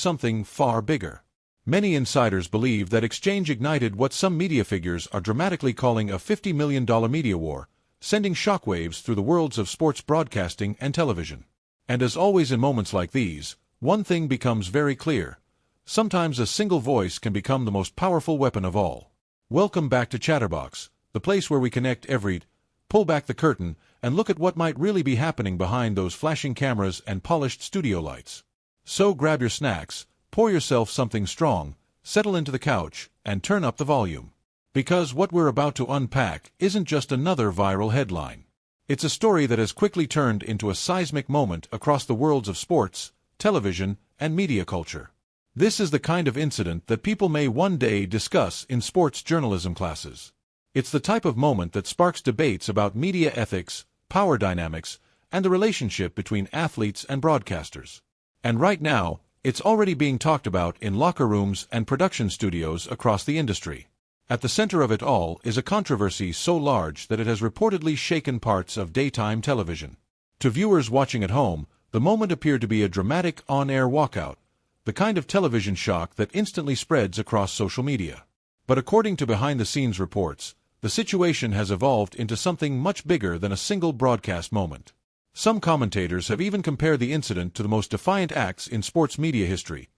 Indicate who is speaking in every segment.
Speaker 1: something far bigger. Many insiders believe that exchange ignited what some media figures are dramatically calling a $50 million media war, sending shockwaves through the worlds of sports broadcasting and television. And as always in moments like these, one thing becomes very clear. Sometimes a single voice can become the most powerful weapon of all. Welcome back to Chatterbox, the place where we connect pull back the curtain, and look at what might really be happening behind those flashing cameras and polished studio lights. So grab your snacks, pour yourself something strong, settle into the couch, and turn up the volume. Because what we're about to unpack isn't just another viral headline. It's a story that has quickly turned into a seismic moment across the worlds of sports, television, and media culture. This is the kind of incident that people may one day discuss in sports journalism classes. It's the type of moment that sparks debates about media ethics, power dynamics, and the relationship between athletes and broadcasters. And right now, it's already being talked about in locker rooms and production studios across the industry. At the center of it all is a controversy so large that it has reportedly shaken parts of daytime television. To viewers watching at home, the moment appeared to be a dramatic on-air walkout, the kind of television shock that instantly spreads across social media. But according to behind-the-scenes reports, the situation has evolved into something much bigger than a single broadcast moment. Some commentators have even compared the incident to the most defiant acts in sports media history.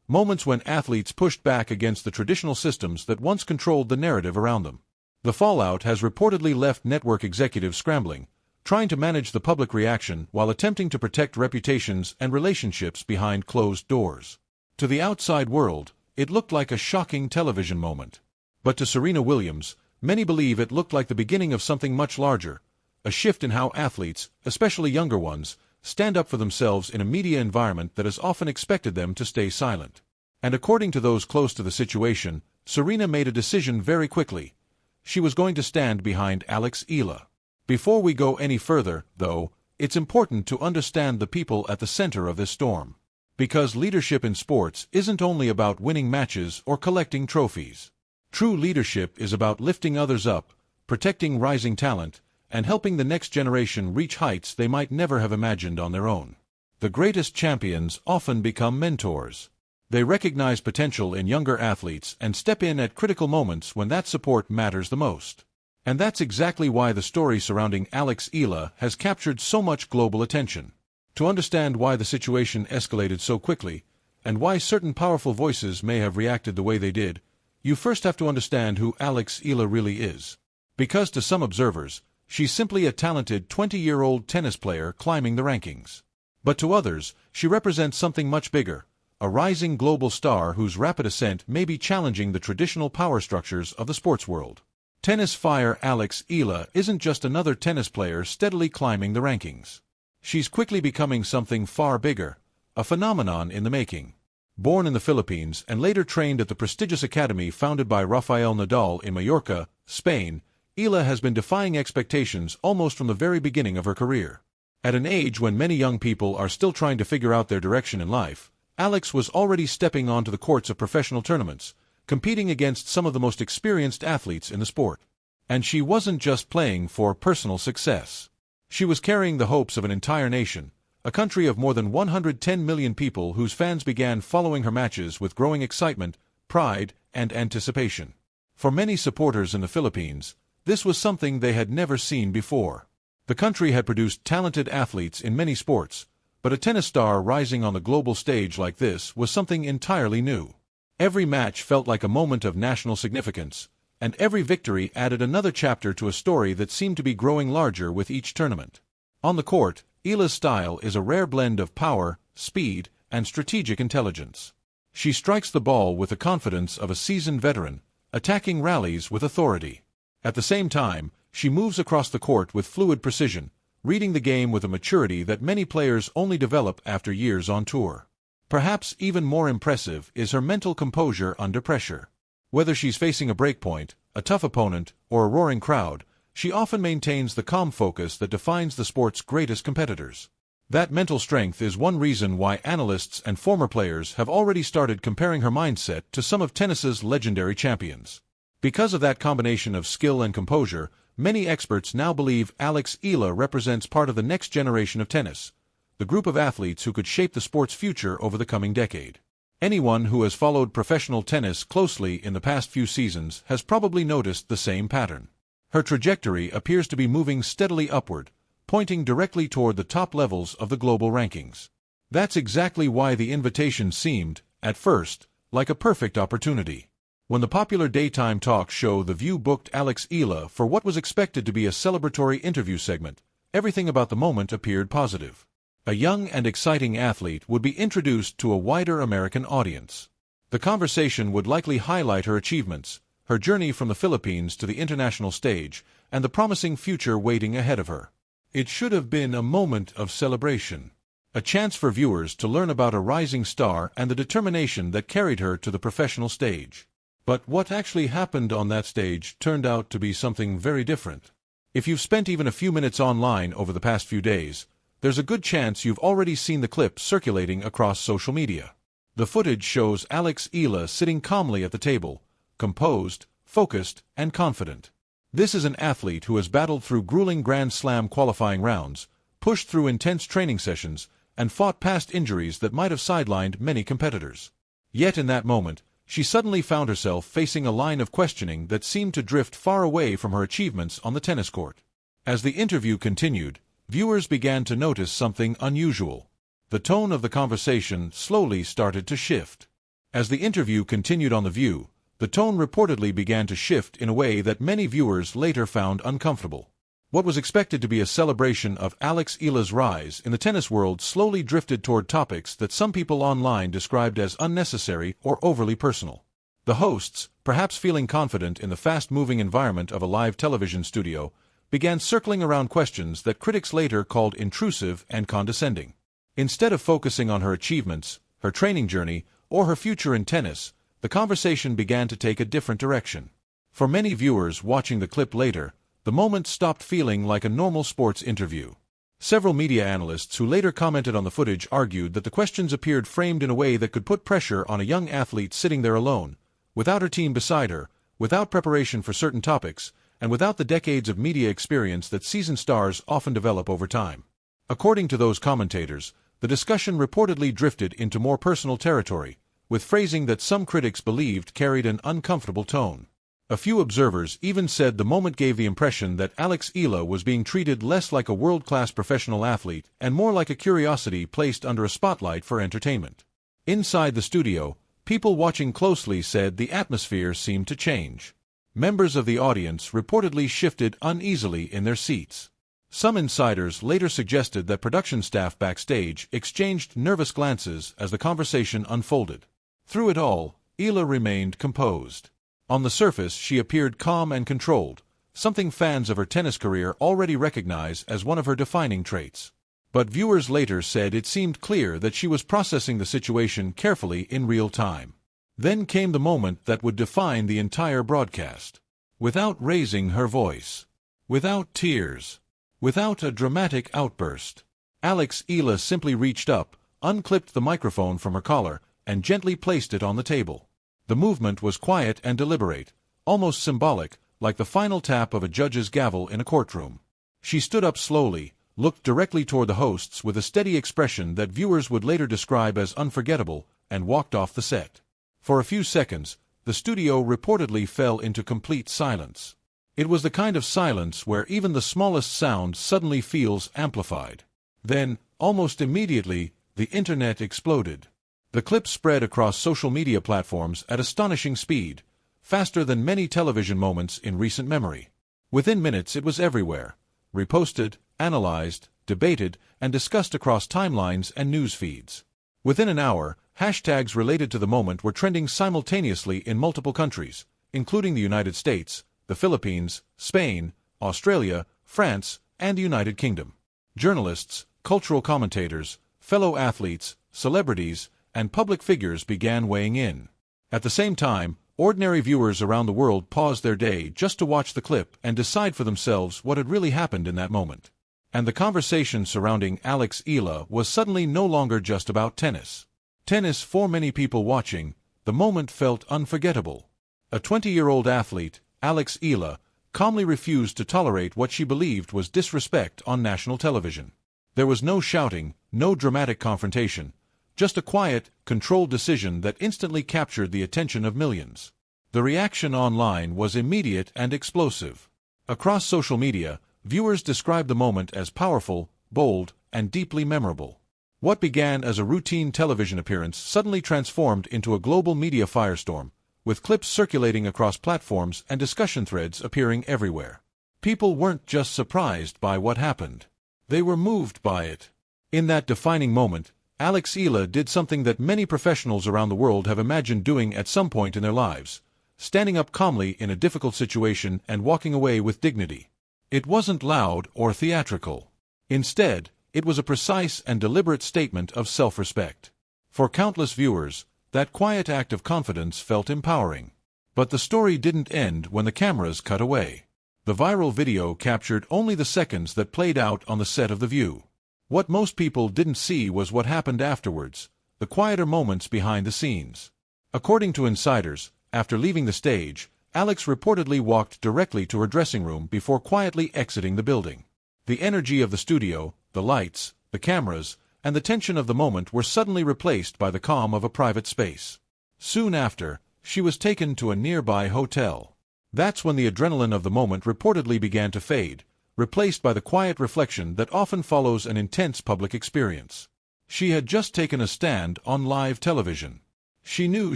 Speaker 1: Moments when athletes pushed back against the traditional systems that once controlled the narrative around them. The fallout has reportedly left network executives scrambling, trying to manage the public reaction while attempting to protect reputations and relationships behind closed doors. To the outside world, it looked like a shocking television moment. But to Serena Williams, many believe it looked like the beginning of something much larger, a shift in how athletes, especially younger ones, stand up for themselves in a media environment that has often expected them to stay silent. And according to those close to the situation, Serena made a decision very quickly. She was going to stand behind Alex Eala. Before we go any further, though, it's important to understand the people at the center of this storm. Because leadership in sports isn't only about winning matches or collecting trophies. True leadership is about lifting others up, protecting rising talent, and helping the next generation reach heights they might never have imagined on their own. The greatest champions often become mentors. They recognize potential in younger athletes and step in at critical moments when that support matters the most. And that's exactly why the story surrounding Alex Eala has captured so much global attention. To understand why the situation escalated so quickly, and why certain powerful voices may have reacted the way they did, you first have to understand who Alex Eala really is. Because to some observers, she's simply a talented 20-year-old tennis player climbing the rankings. But to others, she represents something much bigger, a rising global star whose rapid ascent may be challenging the traditional power structures of the sports world. Tennis fire Alex Eala isn't just another tennis player steadily climbing the rankings. She's quickly becoming something far bigger, a phenomenon in the making. Born in the Philippines and later trained at the prestigious academy founded by Rafael Nadal in Mallorca, Spain, Eala has been defying expectations almost from the very beginning of her career. At an age when many young people are still trying to figure out their direction in life, Alex was already stepping onto the courts of professional tournaments, competing against some of the most experienced athletes in the sport. And she wasn't just playing for personal success. She was carrying the hopes of an entire nation, a country of more than 110 million people whose fans began following her matches with growing excitement, pride, and anticipation. For many supporters in the Philippines, this was something they had never seen before. The country had produced talented athletes in many sports, but a tennis star rising on the global stage like this was something entirely new. Every match felt like a moment of national significance, and every victory added another chapter to a story that seemed to be growing larger with each tournament. On the court, Eala's style is a rare blend of power, speed, and strategic intelligence. She strikes the ball with the confidence of a seasoned veteran, attacking rallies with authority. At the same time, she moves across the court with fluid precision, reading the game with a maturity that many players only develop after years on tour. Perhaps even more impressive is her mental composure under pressure. Whether she's facing a breakpoint, a tough opponent, or a roaring crowd, she often maintains the calm focus that defines the sport's greatest competitors. That mental strength is one reason why analysts and former players have already started comparing her mindset to some of tennis's legendary champions. Because of that combination of skill and composure, many experts now believe Alex Eala represents part of the next generation of tennis, the group of athletes who could shape the sport's future over the coming decade. Anyone who has followed professional tennis closely in the past few seasons has probably noticed the same pattern. Her trajectory appears to be moving steadily upward, pointing directly toward the top levels of the global rankings. That's exactly why the invitation seemed, at first, like a perfect opportunity. When the popular daytime talk show The View booked Alex Eala for what was expected to be a celebratory interview segment, everything about the moment appeared positive. A young and exciting athlete would be introduced to a wider American audience. The conversation would likely highlight her achievements, her journey from the Philippines to the international stage, and the promising future waiting ahead of her. It should have been a moment of celebration. A chance for viewers to learn about a rising star and the determination that carried her to the professional stage. But what actually happened on that stage turned out to be something very different. If you've spent even a few minutes online over the past few days, there's a good chance you've already seen the clip circulating across social media. The footage shows Alex Eala sitting calmly at the table, composed, focused, and confident. This is an athlete who has battled through grueling Grand Slam qualifying rounds, pushed through intense training sessions, and fought past injuries that might have sidelined many competitors. Yet in that moment, she suddenly found herself facing a line of questioning that seemed to drift far away from her achievements on the tennis court. As the interview continued, viewers began to notice something unusual. The tone of the conversation slowly started to shift. As the interview continued on The View, the tone reportedly began to shift in a way that many viewers later found uncomfortable. What was expected to be a celebration of Alex Eala's rise in the tennis world slowly drifted toward topics that some people online described as unnecessary or overly personal. The hosts, perhaps feeling confident in the fast-moving environment of a live television studio, began circling around questions that critics later called intrusive and condescending. Instead of focusing on her achievements, her training journey, or her future in tennis, the conversation began to take a different direction. For many viewers watching the clip later, the moment stopped feeling like a normal sports interview. Several media analysts who later commented on the footage argued that the questions appeared framed in a way that could put pressure on a young athlete sitting there alone, without her team beside her, without preparation for certain topics, and without the decades of media experience that seasoned stars often develop over time. According to those commentators, the discussion reportedly drifted into more personal territory, with phrasing that some critics believed carried an uncomfortable tone. A few observers even said the moment gave the impression that Alex Eala was being treated less like a world-class professional athlete and more like a curiosity placed under a spotlight for entertainment. Inside the studio, people watching closely said the atmosphere seemed to change. Members of the audience reportedly shifted uneasily in their seats. Some insiders later suggested that production staff backstage exchanged nervous glances as the conversation unfolded. Through it all, Eala remained composed. On the surface, she appeared calm and controlled, something fans of her tennis career already recognize as one of her defining traits. But viewers later said it seemed clear that she was processing the situation carefully in real time. Then came the moment that would define the entire broadcast. Without raising her voice, without tears, without a dramatic outburst, Alex Eala simply reached up, unclipped the microphone from her collar, and gently placed it on the table. The movement was quiet and deliberate, almost symbolic, like the final tap of a judge's gavel in a courtroom. She stood up slowly, looked directly toward the hosts with a steady expression that viewers would later describe as unforgettable, and walked off the set. For a few seconds, the studio reportedly fell into complete silence. It was the kind of silence where even the smallest sound suddenly feels amplified. Then, almost immediately, the internet exploded. The clip spread across social media platforms at astonishing speed, faster than many television moments in recent memory. Within minutes it was everywhere, reposted, analyzed, debated, and discussed across timelines and news feeds. Within an hour, hashtags related to the moment were trending simultaneously in multiple countries, including the United States, the Philippines, Spain, Australia, France, and the United Kingdom. Journalists, cultural commentators, fellow athletes, celebrities, and public figures began weighing in. At the same time, ordinary viewers around the world paused their day just to watch the clip and decide for themselves what had really happened in that moment. And the conversation surrounding Alex Eala was suddenly no longer just about tennis. Tennis, for many people watching, the moment felt unforgettable. A 20-year-old athlete, Alex Eala, calmly refused to tolerate what she believed was disrespect on national television. There was no shouting, no dramatic confrontation, Just a quiet, controlled decision that instantly captured the attention of millions. The reaction online was immediate and explosive. Across social media, viewers described the moment as powerful, bold, and deeply memorable. What began as a routine television appearance suddenly transformed into a global media firestorm, with clips circulating across platforms and discussion threads appearing everywhere. People weren't just surprised by what happened. They were moved by it. In that defining moment, Alex Eala did something that many professionals around the world have imagined doing at some point in their lives: standing up calmly in a difficult situation and walking away with dignity. It wasn't loud or theatrical. Instead, it was a precise and deliberate statement of self-respect. For countless viewers, that quiet act of confidence felt empowering. But the story didn't end when the cameras cut away. The viral video captured only the seconds that played out on the set of The View. What most people didn't see was what happened afterwards, the quieter moments behind the scenes. According to insiders, after leaving the stage, Alex reportedly walked directly to her dressing room before quietly exiting the building. The energy of the studio, the lights, the cameras, and the tension of the moment were suddenly replaced by the calm of a private space. Soon after, she was taken to a nearby hotel. That's when the adrenaline of the moment reportedly began to fade, replaced by the quiet reflection that often follows an intense public experience. She had just taken a stand on live television. She knew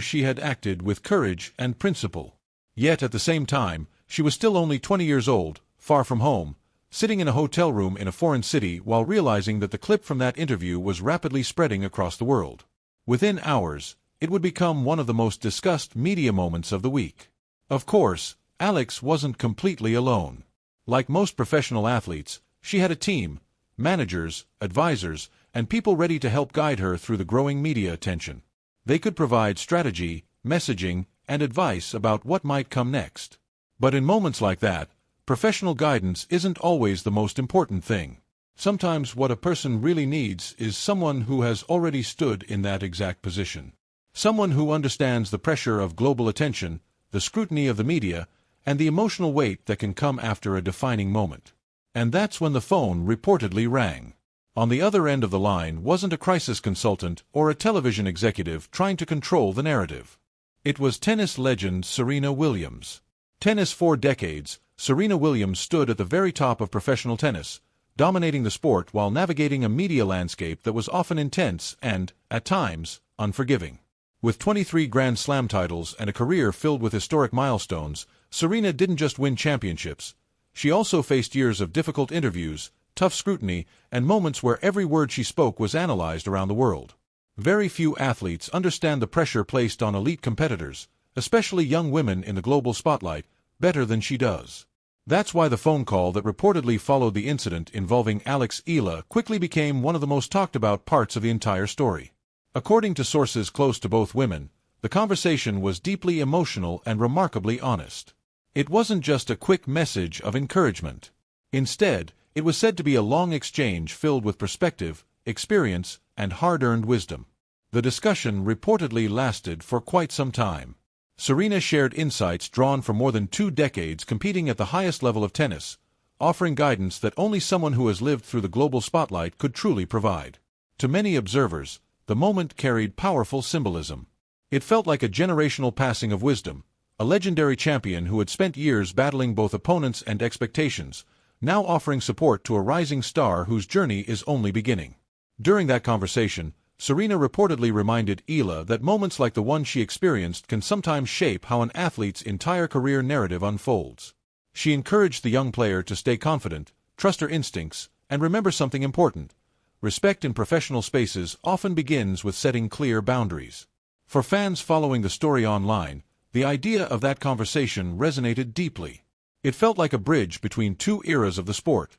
Speaker 1: she had acted with courage and principle. Yet at the same time, she was still only 20 years old, far from home, sitting in a hotel room in a foreign city while realizing that the clip from that interview was rapidly spreading across the world. Within hours, it would become one of the most discussed media moments of the week. Of course, Alex wasn't completely alone. Like most professional athletes, she had a team: managers, advisors, and people ready to help guide her through the growing media attention. They could provide strategy, messaging, and advice about what might come next. But in moments like that, professional guidance isn't always the most important thing. Sometimes what a person really needs is someone who has already stood in that exact position. Someone who understands the pressure of global attention, the scrutiny of the media, and the emotional weight that can come after a defining moment. And that's when the phone reportedly rang. On the other end of the line wasn't a crisis consultant or a television executive trying to control the narrative. It was tennis legend Serena Williams. Tennis for decades, Serena Williams stood at the very top of professional tennis, dominating the sport while navigating a media landscape that was often intense and, at times, unforgiving. With 23 Grand Slam titles and a career filled with historic milestones, Serena didn't just win championships. She also faced years of difficult interviews, tough scrutiny, and moments where every word she spoke was analyzed around the world. Very few athletes understand the pressure placed on elite competitors, especially young women in the global spotlight, better than she does. That's why the phone call that reportedly followed the incident involving Alex Eala quickly became one of the most talked about parts of the entire story. According to sources close to both women, the conversation was deeply emotional and remarkably honest. It wasn't just a quick message of encouragement. Instead, it was said to be a long exchange filled with perspective, experience, and hard-earned wisdom. The discussion reportedly lasted for quite some time. Serena shared insights drawn from more than 2 decades competing at the highest level of tennis, offering guidance that only someone who has lived through the global spotlight could truly provide. To many observers, the moment carried powerful symbolism. It felt like a generational passing of wisdom, a legendary champion who had spent years battling both opponents and expectations, now offering support to a rising star whose journey is only beginning. During that conversation, Serena reportedly reminded Eala that moments like the one she experienced can sometimes shape how an athlete's entire career narrative unfolds. She encouraged the young player to stay confident, trust her instincts, and remember something important: respect in professional spaces often begins with setting clear boundaries. For fans following the story online, the idea of that conversation resonated deeply. It felt like a bridge between 2 eras of the sport.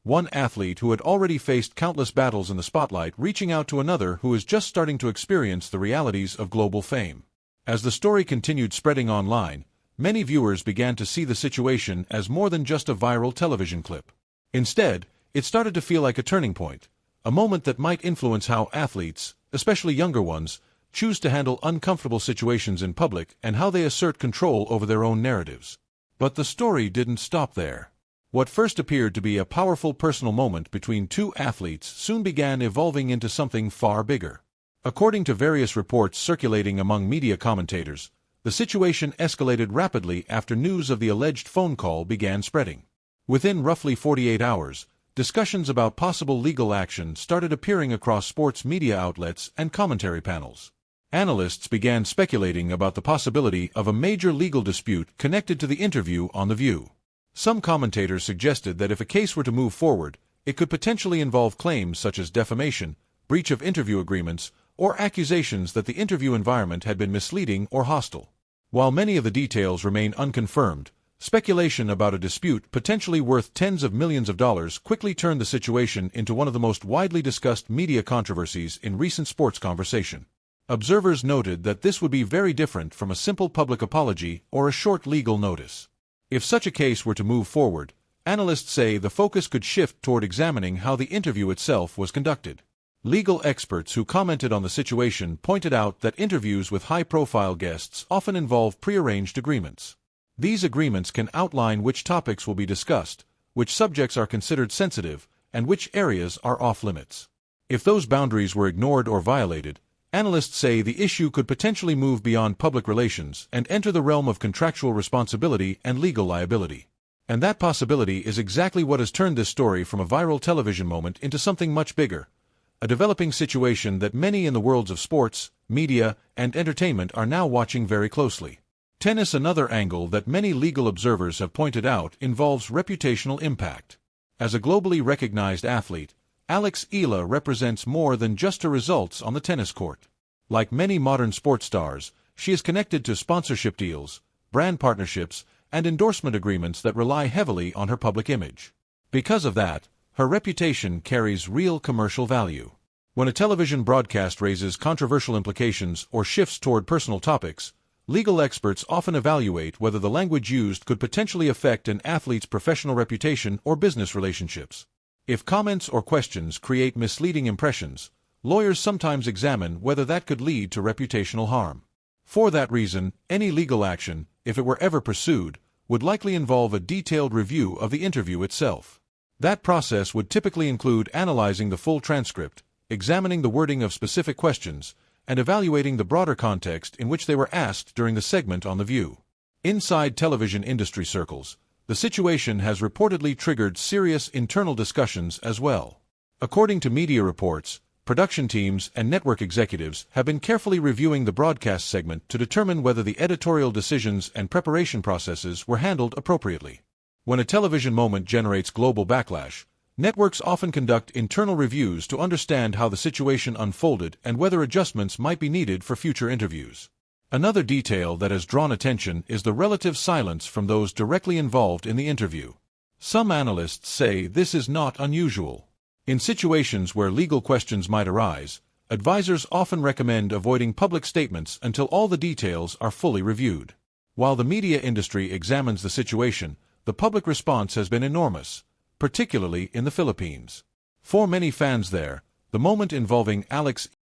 Speaker 1: One athlete who had already faced countless battles in the spotlight reaching out to another who is just starting to experience the realities of global fame. As the story continued spreading online, many viewers began to see the situation as more than just a viral television clip. Instead, it started to feel like a turning point, a moment that might influence how athletes, especially younger ones, choose to handle uncomfortable situations in public and how they assert control over their own narratives. But the story didn't stop there. What first appeared to be a powerful personal moment between 2 athletes soon began evolving into something far bigger. According to various reports circulating among media commentators, the situation escalated rapidly after news of the alleged phone call began spreading. Within roughly 48 hours, discussions about possible legal action started appearing across sports media outlets and commentary panels. Analysts began speculating about the possibility of a major legal dispute connected to the interview on The View. Some commentators suggested that if a case were to move forward, it could potentially involve claims such as defamation, breach of interview agreements, or accusations that the interview environment had been misleading or hostile. While many of the details remain unconfirmed, speculation about a dispute potentially worth tens of millions of dollars quickly turned the situation into one of the most widely discussed media controversies in recent sports conversation. Observers noted that this would be very different from a simple public apology or a short legal notice. If such a case were to move forward, analysts say the focus could shift toward examining how the interview itself was conducted. Legal experts who commented on the situation pointed out that interviews with high-profile guests often involve prearranged agreements. These agreements can outline which topics will be discussed, which subjects are considered sensitive, and which areas are off-limits. If those boundaries were ignored or violated, analysts say the issue could potentially move beyond public relations and enter the realm of contractual responsibility and legal liability. And that possibility is exactly what has turned this story from a viral television moment into something much bigger. A developing situation that many in the worlds of sports, media, and entertainment are now watching very closely. Tennis. Another angle that many legal observers have pointed out involves reputational impact. As a globally recognized athlete, Alex Eala represents more than just her results on the tennis court. Like many modern sports stars, she is connected to sponsorship deals, brand partnerships, and endorsement agreements that rely heavily on her public image. Because of that, her reputation carries real commercial value. When a television broadcast raises controversial implications or shifts toward personal topics, legal experts often evaluate whether the language used could potentially affect an athlete's professional reputation or business relationships. If comments or questions create misleading impressions, lawyers sometimes examine whether that could lead to reputational harm. For that reason, any legal action, if it were ever pursued, would likely involve a detailed review of the interview itself. That process would typically include analyzing the full transcript, examining the wording of specific questions, and evaluating the broader context in which they were asked during the segment on The View. Inside television industry circles, the situation has reportedly triggered serious internal discussions as well. According to media reports, production teams and network executives have been carefully reviewing the broadcast segment to determine whether the editorial decisions and preparation processes were handled appropriately. When a television moment generates global backlash, networks often conduct internal reviews to understand how the situation unfolded and whether adjustments might be needed for future interviews. Another detail that has drawn attention is the relative silence from those directly involved in the interview. Some analysts say this is not unusual. In situations where legal questions might arise, advisors often recommend avoiding public statements until all the details are fully reviewed. While the media industry examines the situation, the public response has been enormous, particularly in the Philippines. For many fans there, the moment involving Alex